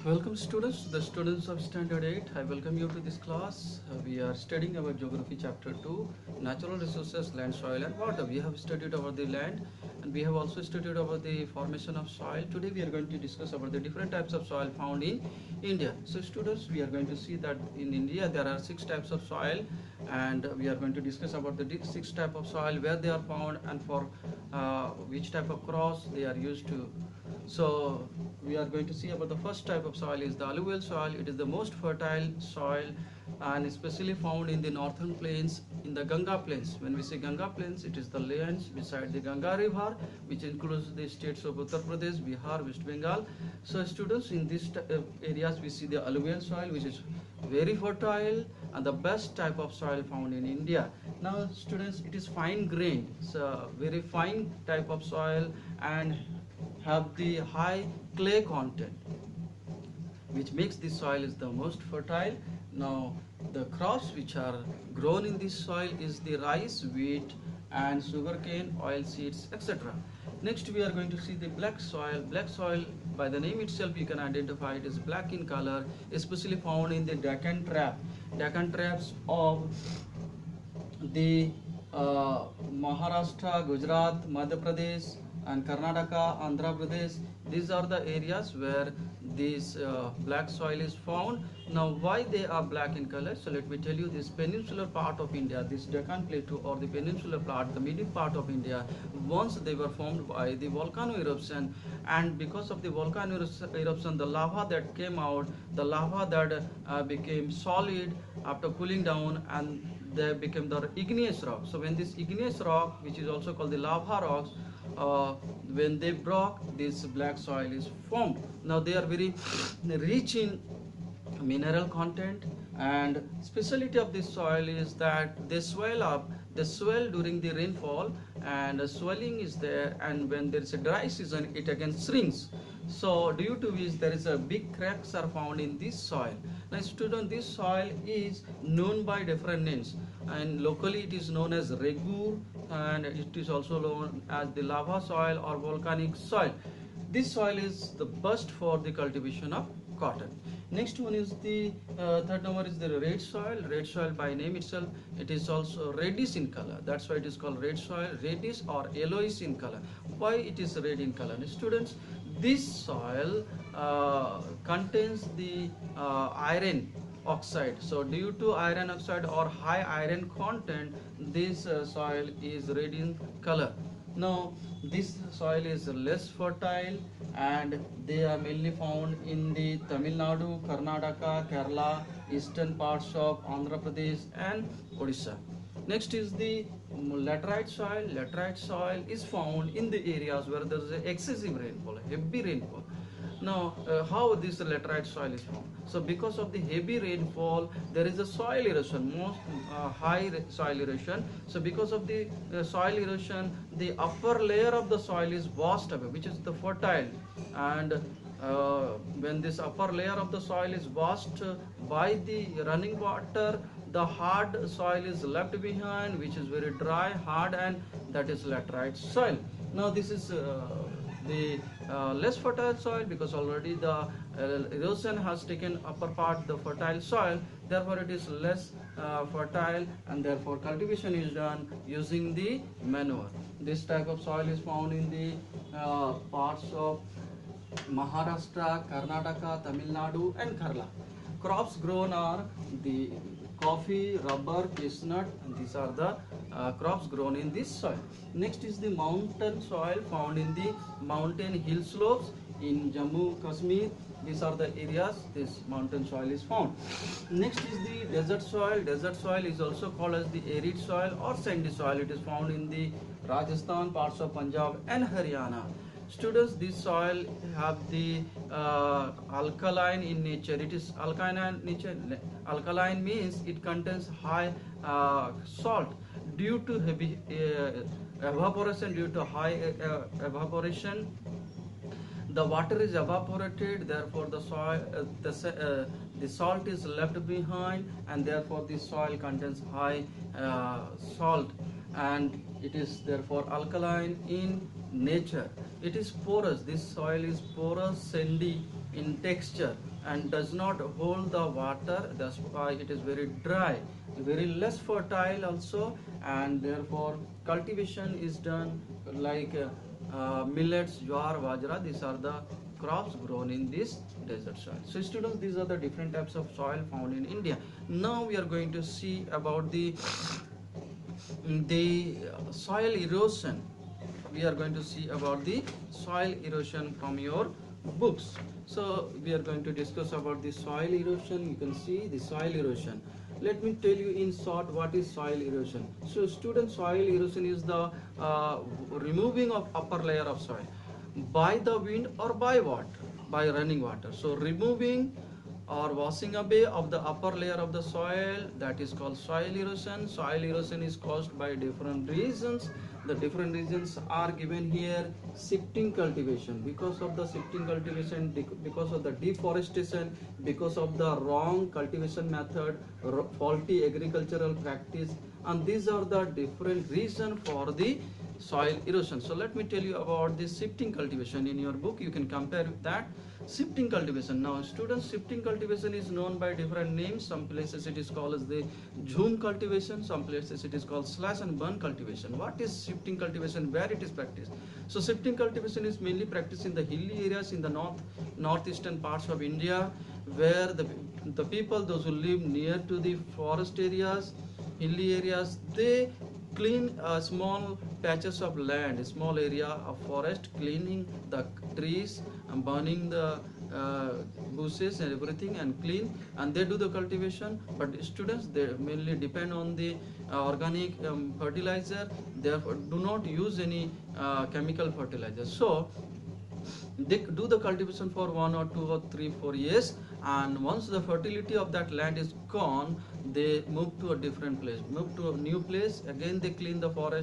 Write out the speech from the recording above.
Welcome students, the students of standard 8. I welcome you to this class. We are studying about geography chapter 2, natural resources, land, soil and water. We have studied about the land and we have also studied about the formation of soil. Today we are going to discuss about the different types of soil found in India. So students, we are going to see that in India there are 6 types of soil, and we are going to discuss about the 6 type of soil, where they are found and for which type of crops they are used to. So we are going to see about the first type of soil is the alluvial soil. It is the most fertile soil and especially found in the northern plains, in the Ganga plains. When we say Ganga plains, it is the lands beside the Ganga river, which includes the states of Uttar Pradesh, Bihar, West Bengal. So students, in these areas we see the alluvial soil, which is very fertile and the best type of soil found in India. Now students, it is fine grained, so very fine type of soil and have the high clay content, which makes this soil is the most fertile. Now the crops which are grown in this soil is the rice, wheat and sugarcane, oil seeds, etc. Next we are going to see the black soil. Black soil, by the name itself you can identify it is black in color, especially found in the Deccan traps of the Maharashtra, Gujarat, Madhya Pradesh and Karnataka, Andhra Pradesh. These are the areas where this black soil is found. Now why they are black in color? So let me tell you, this peninsular part of India, this Deccan Plateau or the peninsular part, the middle part of India, once they were formed by the volcano eruption, and because of the volcano eruption, the lava that came out, the lava that became solid after cooling down, and they became the igneous rock. So when this igneous rock, which is also called the lava rocks, when they broke, this black soil is formed. Now they are very rich in mineral content, and specialty of this soil is that they swell up, they swell during the rainfall, and the swelling is there, and when there is a dry season it again shrinks. So due to which there is a big cracks are found in this soil. Now student, this soil is known by different names, and locally it is known as regur, and it is also known as the lava soil or volcanic soil. This soil is the best for the cultivation of cotton. Next one is the third number is the red soil. Red soil, by name itself, it is also reddish in color. That's why it is called red soil, reddish or yellowish in color. Why it is red in color? Students, this soil contains the iron oxide. So due to iron oxide or high iron content, this soil is red in color. Now this soil is less fertile and they are mainly found in the Tamil Nadu, Karnataka, Kerala, eastern parts of Andhra Pradesh and Odisha. Next is the laterite soil. Laterite soil is found in the areas where there is excessive rainfall, heavy rainfall. Now, how this laterite soil is formed? So, because of the heavy rainfall, there is a soil erosion, most high soil erosion. So, because of the soil erosion, the upper layer of the soil is washed away, which is the fertile. And when this upper layer of the soil is washed by the running water, the hard soil is left behind, which is very dry, hard, and that is laterite soil. Now, this is the less fertile soil, because already the erosion has taken upper part the fertile soil, therefore it is less fertile, and therefore cultivation is done using the manure. This type of soil is found in the parts of Maharashtra, Karnataka, Tamil Nadu and Kerala. Crops grown are the coffee, rubber, chestnut, and these are the crops grown in this soil. Next is the mountain soil found in the mountain hill slopes in Jammu, Kashmir. These are the areas this mountain soil is found. Next is the desert soil. Desert soil is also called as the arid soil or sandy soil. It is found in the Rajasthan, parts of Punjab and Haryana. Students, this soil have the alkaline in nature. It is alkaline in nature. Alkaline means it contains high salt. Due to heavy evaporation, due to high evaporation, the water is evaporated. Therefore, the soil, the salt is left behind, and therefore the soil contains high salt, and it is therefore alkaline in nature. It is porous. This soil is porous, sandy in texture, and does not hold the water. That's why it is very dry, very less fertile also, and therefore cultivation is done like millets, jowar, bajra. These are the crops grown in this desert soil. So students, these are the different types of soil found in India. Now we are going to see about the soil erosion. We are going to see about the soil erosion from your books. So we are going to discuss about the soil erosion. You can see the soil erosion. Let me tell you in short what is soil erosion. So student, soil erosion is the removing of upper layer of soil by the wind or by what? By running water. So removing or washing away of the upper layer of the soil, that is called soil erosion. Soil erosion is caused by different reasons. The different reasons are given here. Shifting cultivation, because of the shifting cultivation, because of the deforestation, because of the wrong cultivation method, faulty agricultural practice, and these are the different reasons for the soil erosion. So let me tell you about the shifting cultivation. In your book you can compare with that. Shifting cultivation. Now students, shifting cultivation is known by different names. Some places it is called as the zoom cultivation, some places it is called slash and burn cultivation. What is shifting cultivation, where it is practiced? So shifting cultivation is mainly practiced in the hilly areas in the northeastern parts of India, where the people, those who live near to the forest areas, hilly areas, they clean small patches of land, small area of forest, cleaning the trees and burning the uh, bushes and everything and clean, and they do the cultivation. But students, they mainly depend on the organic fertilizer, therefore do not use any chemical fertilizer. So they do the cultivation for 1 or 2 or 3 4 years, and once the fertility of that land is gone, they move to a different place, move to a new place, again they clean the forest